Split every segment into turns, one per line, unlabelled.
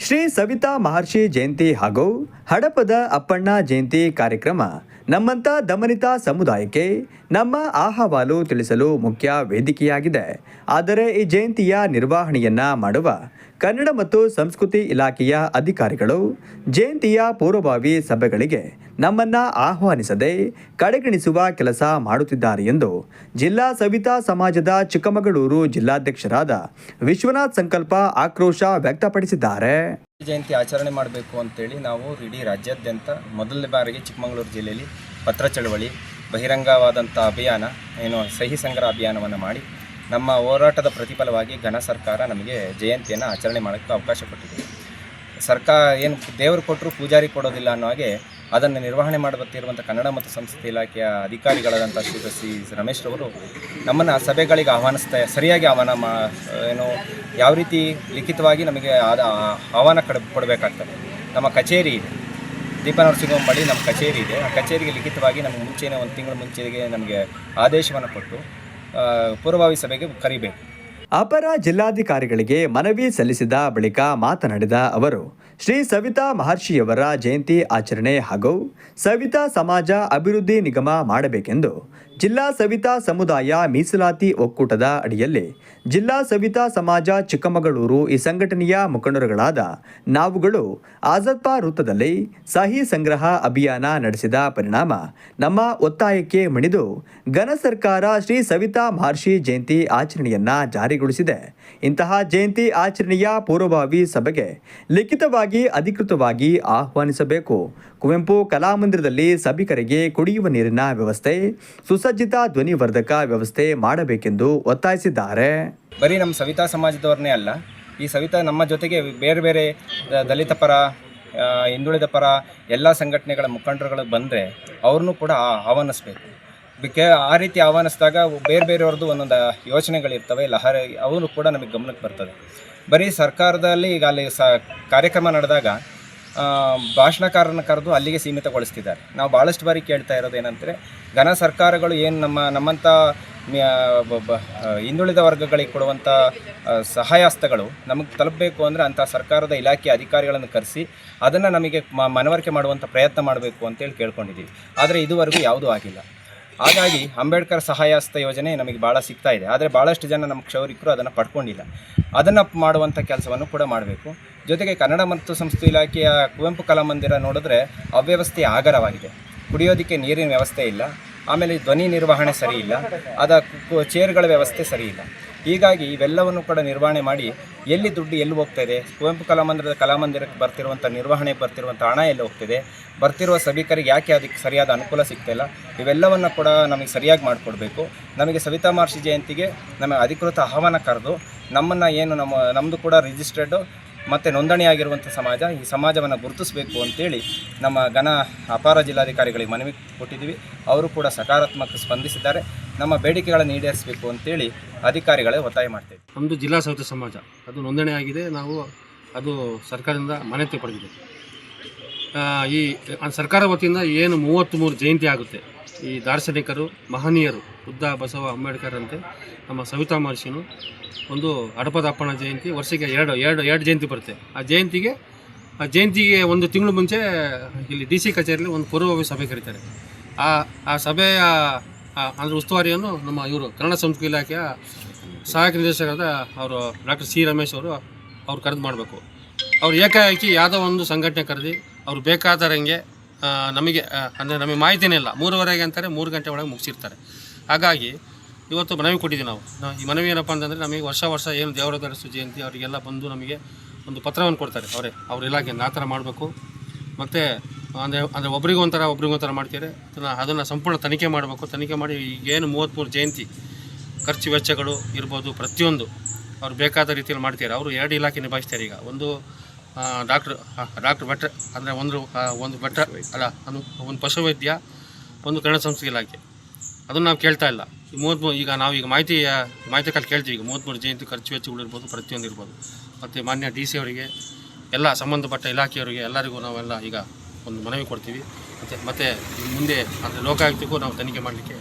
ಶ್ರೀ ಸವಿತಾ ಮಹರ್ಷಿ ಜಯಂತಿ ಹಾಗೂ ಹಡಪದ ಅಪ್ಪಣ್ಣ ಜಯಂತಿ ಕಾರ್ಯಕ್ರಮ ನಮ್ಮಂಥ ದಮನಿತ ಸಮುದಾಯಕ್ಕೆ ನಮ್ಮ ಅಹವಾಲು ತಿಳಿಸಲು ಮುಖ್ಯ ವೇದಿಕೆಯಾಗಿದೆ. ಆದರೆ ಈ ಜಯಂತಿಯ ನಿರ್ವಹಣೆಯನ್ನ ಮಾಡುವ ಕನ್ನಡ ಮತ್ತು ಸಂಸ್ಕೃತಿ ಇಲಾಖೆಯ ಅಧಿಕಾರಿಗಳು ಜಯಂತಿಯ ಪೂರ್ವಭಾವಿ ಸಭೆಗಳಿಗೆ ನಮ್ಮನ್ನ ಆಹ್ವಾನಿಸದೆ ಕಡೆಗಣಿಸುವ ಕೆಲಸ ಮಾಡುತ್ತಿದ್ದಾರೆ ಎಂದು ಜಿಲ್ಲಾ ಸವಿತಾ ಸಮಾಜದ ಚಿಕ್ಕಮಗಳೂರು ಜಿಲ್ಲಾಧ್ಯಕ್ಷರಾದ ವಿಶ್ವನಾಥ್ ಸಂಕಲ್ಪ ಆಕ್ರೋಶ ವ್ಯಕ್ತಪಡಿಸಿದ್ದಾರೆ.
ಜಯಂತಿ ಆಚರಣೆ ಮಾಡಬೇಕು ಅಂತೇಳಿ ನಾವು ಇಡೀ ರಾಜ್ಯಾದ್ಯಂತ ಮೊದಲನೇ ಬಾರಿಗೆ ಚಿಕ್ಕಮಗಳೂರು ಜಿಲ್ಲೆಯಲ್ಲಿ ಪತ್ರ ಚಳವಳಿ ಬಹಿರಂಗವಾದಂಥ ಅಭಿಯಾನ ಸಹಿ ಸಂಗ್ರಹ ಅಭಿಯಾನವನ್ನು ಮಾಡಿ ನಮ್ಮ ಹೋರಾಟದ ಪ್ರತಿಫಲವಾಗಿ ಘನ ಸರ್ಕಾರ ನಮಗೆ ಜಯಂತಿಯನ್ನು ಆಚರಣೆ ಮಾಡೋಕ್ಕೆ ಅವಕಾಶ ಕೊಟ್ಟಿದೆ. ಸರ್ಕಾರ ಏನು ದೇವರು ಕೊಟ್ಟರು ಪೂಜಾರಿ ಕೊಡೋದಿಲ್ಲ ಅನ್ನೋ ಹಾಗೆ ಅದನ್ನು ನಿರ್ವಹಣೆ ಮಾಡಬತ್ತಿರುವಂಥ ಕನ್ನಡ ಮತ್ತು ಸಂಸ್ಕೃತಿ ಇಲಾಖೆಯ ಅಧಿಕಾರಿಗಳಾದಂಥ ಶ್ರೀ ರಮೇಶ್ ರವರು ನಮ್ಮನ್ನು ಸಭೆಗಳಿಗೆ ಸರಿಯಾಗಿ ಯಾವ ರೀತಿ ಲಿಖಿತವಾಗಿ ನಮಗೆ ಆಹ್ವಾನ ಕೊಡಬೇಕಾಗ್ತದೆ. ನಮ್ಮ ಕಚೇರಿ ಇದೆ, ದೀಪ ನರಸಿಂಹ ಬಳಿ ನಮ್ಮ ಕಚೇರಿ ಇದೆ. ಆ ಕಚೇರಿಗೆ ಲಿಖಿತವಾಗಿ ನಮಗೆ ಮುಂಚೆನೇ ಒಂದು ತಿಂಗಳ ಮುಂಚೆಗೆ ನಮಗೆ ಆದೇಶವನ್ನು ಕೊಟ್ಟು ಪೂರ್ವಭಾವಿ ಸಭೆಗೆ ಕರಿಬೇಕು.
ಅಪರ ಜಿಲ್ಲಾಧಿಕಾರಿಗಳಿಗೆ ಮನವಿ ಸಲ್ಲಿಸಿದ ಬಳಿಕ ಮಾತನಾಡಿದ ಅವರು, ಶ್ರೀ ಸವಿತಾ ಮಹರ್ಷಿಯವರ ಜಯಂತಿ ಆಚರಣೆ ಹಾಗೂ ಸವಿತಾ ಸಮಾಜ ಅಭಿವೃದ್ಧಿ ನಿಗಮ ಮಾಡಬೇಕೆಂದು ಜಿಲ್ಲಾ ಸವಿತಾ ಸಮುದಾಯ ಮೀಸಲಾತಿ ಒಕ್ಕೂಟದ ಅಡಿಯಲ್ಲಿ ಜಿಲ್ಲಾ ಸವಿತಾ ಸಮಾಜ ಚಿಕ್ಕಮಗಳೂರು ಈ ಸಂಘಟನೆಯ ಮುಖಂಡರುಗಳಾದ ನಾವುಗಳು ಆಜಾದ್ಪಾ ವೃತ್ತದಲ್ಲಿ ಸಹಿ ಸಂಗ್ರಹ ಅಭಿಯಾನ ನಡೆಸಿದ ಪರಿಣಾಮ ನಮ್ಮ ಒತ್ತಾಯಕ್ಕೆ ಮಣಿದು ಘನ ಸರ್ಕಾರ ಶ್ರೀ ಸವಿತಾ ಮಹರ್ಷಿ ಜಯಂತಿ ಆಚರಣೆಯನ್ನ ಜಾರಿಗೊಳಿಸಿದೆ. ಇಂತಹ ಜಯಂತಿ ಆಚರಣೆಯ ಪೂರ್ವಭಾವಿ ಸಭೆಗೆ ಲಿಖಿತವಾಗಿ ಅಧಿಕೃತವಾಗಿ ಆಹ್ವಾನಿಸಬೇಕು. ಕುವೆಂಪು ಕಲಾಮಂದಿರದಲ್ಲಿ ಸಭಿಕರಿಗೆ ಕುಡಿಯುವ ನೀರಿನ ವ್ಯವಸ್ಥೆ, ಸುಸಜ್ಜಿತ ಧ್ವನಿವರ್ಧಕ ವ್ಯವಸ್ಥೆ ಮಾಡಬೇಕೆಂದು ಒತ್ತಾಯಿಸಿದ್ದಾರೆ.
ಬರೀ ನಮ್ಮ ಸವಿತಾ ಸಮಾಜದವ್ರನ್ನೇ ಅಲ್ಲ, ಈ ಸವಿತಾ ನಮ್ಮ ಜೊತೆಗೆ ಬೇರೆ ಬೇರೆ ದಲಿತ ಪರ, ಹಿಂದುಳಿದ ಪರ ಎಲ್ಲ ಸಂಘಟನೆಗಳ ಮುಖಂಡರುಗಳು ಬಂದರೆ ಅವ್ರನ್ನೂ ಕೂಡ ಆಹ್ವಾನಿಸ್ಬೇಕು. ಆ ರೀತಿ ಆಹ್ವಾನಿಸಿದಾಗ ಬೇರೆ ಬೇರೆಯವ್ರದ್ದು ಒಂದೊಂದು ಯೋಚನೆಗಳಿರ್ತವೆ, ಲಹರಿ ಅವರು ಕೂಡ ನಮಗೆ ಗಮನಕ್ಕೆ ಬರ್ತದೆ. ಬರೀ ಸರ್ಕಾರದಲ್ಲಿ ಈಗ ಅಲ್ಲಿ ಕಾರ್ಯಕ್ರಮ ನಡೆದಾಗ ಭಾಷಣಕಾರನ ಕರೆದು ಅಲ್ಲಿಗೆ ಸೀಮಿತಗೊಳಿಸ್ತಿದ್ದಾರೆ. ನಾವು ಭಾಳಷ್ಟು ಬಾರಿ ಕೇಳ್ತಾ ಇರೋದೇನೆಂದರೆ, ಘನ ಸರ್ಕಾರಗಳು ಏನು ನಮ್ಮಂಥ ಹಿಂದುಳಿದ ವರ್ಗಗಳಿಗೆ ಕೊಡುವಂಥ ಸಹಾಯಹಸ್ತಗಳು ನಮಗೆ ತಲುಪಬೇಕು ಅಂದರೆ ಅಂಥ ಸರ್ಕಾರದ ಇಲಾಖೆ ಅಧಿಕಾರಿಗಳನ್ನು ಕರೆಸಿ ಅದನ್ನು ನಮಗೆ ಮನವರಿಕೆ ಮಾಡುವಂಥ ಪ್ರಯತ್ನ ಮಾಡಬೇಕು ಅಂತೇಳಿ ಕೇಳ್ಕೊಂಡಿದ್ದೀವಿ. ಆದರೆ ಇದುವರೆಗೂ ಯಾವುದೂ ಆಗಿಲ್ಲ. ಹಾಗಾಗಿ ಅಂಬೇಡ್ಕರ್ ಸಹಾಯಹಸ್ತ ಯೋಜನೆ ನಮಗೆ ಭಾಳ ಸಿಗ್ತಾ ಇದೆ, ಆದರೆ ಭಾಳಷ್ಟು ಜನ ನಮ್ಮ ಕ್ಷೌರಿಕರು ಅದನ್ನು ಪಡ್ಕೊಂಡಿಲ್ಲ. ಅದನ್ನು ಮಾಡುವಂಥ ಕೆಲಸವನ್ನು ಕೂಡ ಮಾಡಬೇಕು. ಜೊತೆಗೆ ಕನ್ನಡ ಮತ್ತು ಸಂಸ್ಕೃತಿ ಇಲಾಖೆಯ ಕುವೆಂಪು ಕಲಾಮಂದಿರ ನೋಡಿದ್ರೆ ಅವ್ಯವಸ್ಥೆಯ ಆಗರವಾಗಿದೆ. ಕುಡಿಯೋದಕ್ಕೆ ನೀರಿನ ವ್ಯವಸ್ಥೆ ಇಲ್ಲ, ಆಮೇಲೆ ಧ್ವನಿ ನಿರ್ವಹಣೆ ಸರಿ ಇಲ್ಲ, ಚೇರ್ಗಳ ವ್ಯವಸ್ಥೆ ಸರಿ ಇಲ್ಲ. ಹೀಗಾಗಿ ಇವೆಲ್ಲವನ್ನು ಕೂಡ ನಿರ್ವಹಣೆ ಮಾಡಿ ಎಲ್ಲಿ ದುಡ್ಡು ಎಲ್ಲಿ ಹೋಗ್ತಾಯಿದೆ, ಕುವೆಂಪು ಕಲಾಮಂದಿರಕ್ಕೆ ಬರ್ತಿರುವಂಥ ನಿರ್ವಹಣೆಗೆ ಬರ್ತಿರುವಂಥ ಹಣ ಎಲ್ಲಿ ಹೋಗ್ತಿದೆ, ಬರ್ತಿರುವ ಸಭಿಕರಿಗೆ ಯಾಕೆ ಅದಕ್ಕೆ ಸರಿಯಾದ ಅನುಕೂಲ ಸಿಗ್ತಾಯಿಲ್ಲ, ಇವೆಲ್ಲವನ್ನು ಕೂಡ ನಮಗೆ ಸರಿಯಾಗಿ ಮಾಡಿಕೊಡ್ಬೇಕು. ನಮಗೆ ಸವಿತಾ ಮಹರ್ಷಿ ಜಯಂತಿಗೆ ನಮಗೆ ಅಧಿಕೃತ ಆಹ್ವಾನ ಕರೆದು ನಮ್ಮನ್ನು ನಮ್ಮದು ಕೂಡ ರಿಜಿಸ್ಟರ್ಡು ಮತ್ತು ನೋಂದಣಿಯಾಗಿರುವಂಥ ಸಮಾಜ, ಈ ಸಮಾಜವನ್ನು ಗುರುತಿಸಬೇಕು ಅಂತೇಳಿ ನಮ್ಮ ಅಪಾರ ಜಿಲ್ಲಾಧಿಕಾರಿಗಳಿಗೆ ಮನವಿ ಕೊಟ್ಟಿದ್ದೀವಿ. ಅವರು ಕೂಡ ಸಕಾರಾತ್ಮಕ ಸ್ಪಂದಿಸಿದ್ದಾರೆ. ನಮ್ಮ ಬೇಡಿಕೆಗಳನ್ನು ಈಡೇರಿಸಬೇಕು ಅಂತೇಳಿ ಅಧಿಕಾರಿಗಳೇ ಒತ್ತಾಯ ಮಾಡ್ತೇವೆ.
ನಮ್ಮದು ಜಿಲ್ಲಾ ಸವಿತಾ ಸಮಾಜ, ಅದು ನೋಂದಣಿಯಾಗಿದೆ. ನಾವು ಅದು ಸರ್ಕಾರದಿಂದ ಮಾನ್ಯತೆ ಪಡೆದಿದೆ. ಈ ಸರ್ಕಾರ ವತಿಯಿಂದ ಏನು 33 ಜಯಂತಿ ಆಗುತ್ತೆ, ಈ ದಾರ್ಶನಿಕರು ಮಹನೀಯರು ಬುದ್ಧ, ಬಸವ, ಅಂಬೇಡ್ಕರ್ ಅಂತೆ ನಮ್ಮ ಸವಿತಾ ಮಹರ್ಷಿನು ಒಂದು ಹಡಪದ ಅಪ್ಪಣ್ಣ ಜಯಂತಿ ವರ್ಷಕ್ಕೆ ಎರಡು ಜಯಂತಿ ಬರುತ್ತೆ. ಆ ಜಯಂತಿಗೆ ಒಂದು ತಿಂಗಳು ಮುಂಚೆ ಇಲ್ಲಿ DC ಕಚೇರಿಯಲ್ಲಿ ಒಂದು ಪೂರ್ವಭಾವಿ ಸಭೆ ಕರೀತಾರೆ. ಆ ಸಭೆಯ ಅಂದರೆ ಉಸ್ತುವಾರಿಯನ್ನು ನಮ್ಮ ಇವರು ಕನ್ನಡ ಸಂಸ್ಕೃತಿ ಇಲಾಖೆಯ ಸಹಾಯಕ ನಿರ್ದೇಶಕರಾದ ಅವರು ಡಾಕ್ಟರ್ ಸಿ ರಮೇಶ್ ಅವ್ರು ಕರೆದು ಮಾಡಬೇಕು. ಅವ್ರು ಏಕಾಏಕಿ ಯಾವುದೋ ಒಂದು ಸಂಘಟನೆ ಕರೆದು ಅವ್ರು ಬೇಕಾದರಂಗೆ ನಮಗೆ ಅಂದರೆ ನಮಗೆ ಮಾಹಿತಿನೇ ಇಲ್ಲ, 3:30 ಅಂತಾರೆ, 3 ಗಂಟೆ ಒಳಗೆ ಮುಗಿಸಿರ್ತಾರೆ. ಹಾಗಾಗಿ ಇವತ್ತು ಮನವಿ ಕೊಟ್ಟಿದ್ದೀವಿ ನಾವು. ಈ ಮನವಿ ಏನಪ್ಪ ಅಂತಂದರೆ, ನಮಗೆ ವರ್ಷ ಏನು ದೇವರದರಸು ಜಯಂತಿ ಅವರಿಗೆಲ್ಲ ಬಂದು ನಮಗೆ ಒಂದು ಪತ್ರವನ್ನು ಕೊಡ್ತಾರೆ. ಅವ್ರ ಇಲಾಖೆಯಿಂದ ಆ ಥರ ಮಾಡಬೇಕು. ಮತ್ತು ಅಂದರೆ ಒಬ್ರಿಗೊಂಥರ ಮಾಡ್ತಾರೆ. ಅದನ್ನು ಸಂಪೂರ್ಣ ತನಿಖೆ ಮಾಡಬೇಕು. ತನಿಖೆ ಮಾಡಿ ಈಗೇನು 33 ಜಯಂತಿ ಖರ್ಚು ವೆಚ್ಚಗಳು ಇರ್ಬೋದು, ಪ್ರತಿಯೊಂದು ಅವ್ರು ಬೇಕಾದ ರೀತಿಯಲ್ಲಿ ಮಾಡ್ತಾರೆ. ಅವರು 2 ಇಲಾಖೆ ನಿಭಾಯಿಸ್ತಾರೆ. ಈಗ ಒಂದು ಡಾಕ್ಟ್ರ್ ಭಟ್ರ ಅಂದರೆ ಒಂದು ಭಟ್ರ ಅಲ್ಲ, ಒಂದು ಪಶುವೈದ್ಯ, ಒಂದು ಕನ್ನಡ ಸಂಸ್ಕೃತಿ ಇಲಾಖೆ. ಅದನ್ನು ನಾವು ಕೇಳ್ತಾ ಇಲ್ಲ. ಈಗ ಮಾಹಿತಿ ಕಾಲ ಕೇಳ್ತೀವಿ. ಈಗ 33 ಜಯಂತಿ ಖರ್ಚು ವೆಚ್ಚಗಳು ಇರ್ಬೋದು, ಪ್ರತಿಯೊಂದು ಇರ್ಬೋದು. ಮತ್ತು ಮಾನ್ಯ DC ಅವರಿಗೆ, ಎಲ್ಲ ಸಂಬಂಧಪಟ್ಟ ಇಲಾಖೆಯವರಿಗೆ ಎಲ್ಲರಿಗೂ ನಾವೆಲ್ಲ ಈಗ ಒಂದು ಮನವಿ ಕೊಡ್ತೀವಿ. ಮತ್ತು ಮುಂದೆ ಅಂದರೆ ಲೋಕಾಯುಕ್ತಕ್ಕೂ ನಾವು ತನಿಖೆ ಮಾಡಲಿಕ್ಕೆ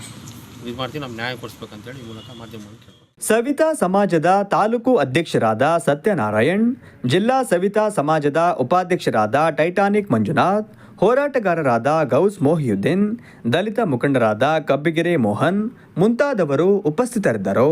ಇದು ಮಾಡ್ತೀವಿ. ನಾವು ನ್ಯಾಯ ಕೊಡಿಸ್ಬೇಕಂತೇಳಿ ಈ ಮೂಲಕ ಮಾಧ್ಯಮವನ್ನು ಕೇಳ್ತೀವಿ.
ಸವಿತಾ ಸಮಾಜದ ತಾಲೂಕು ಅಧ್ಯಕ್ಷರಾದ ಸತ್ಯನಾರಾಯಣ್, ಜಿಲ್ಲಾ ಸವಿತಾ ಸಮಾಜದ ಉಪಾಧ್ಯಕ್ಷರಾದ ಟೈಟಾನಿಕ್ ಮಂಜುನಾಥ್, ಹೋರಾಟಗಾರರಾದ ಗೌಸ್ ಮೊಹಿಯುದ್ದೀನ್, ದಲಿತ ಮುಖಂಡರಾದ ಕಬ್ಬಿಗೆರೆ ಮೋಹನ್ ಮುಂತಾದವರು ಉಪಸ್ಥಿತರಿದ್ದರು.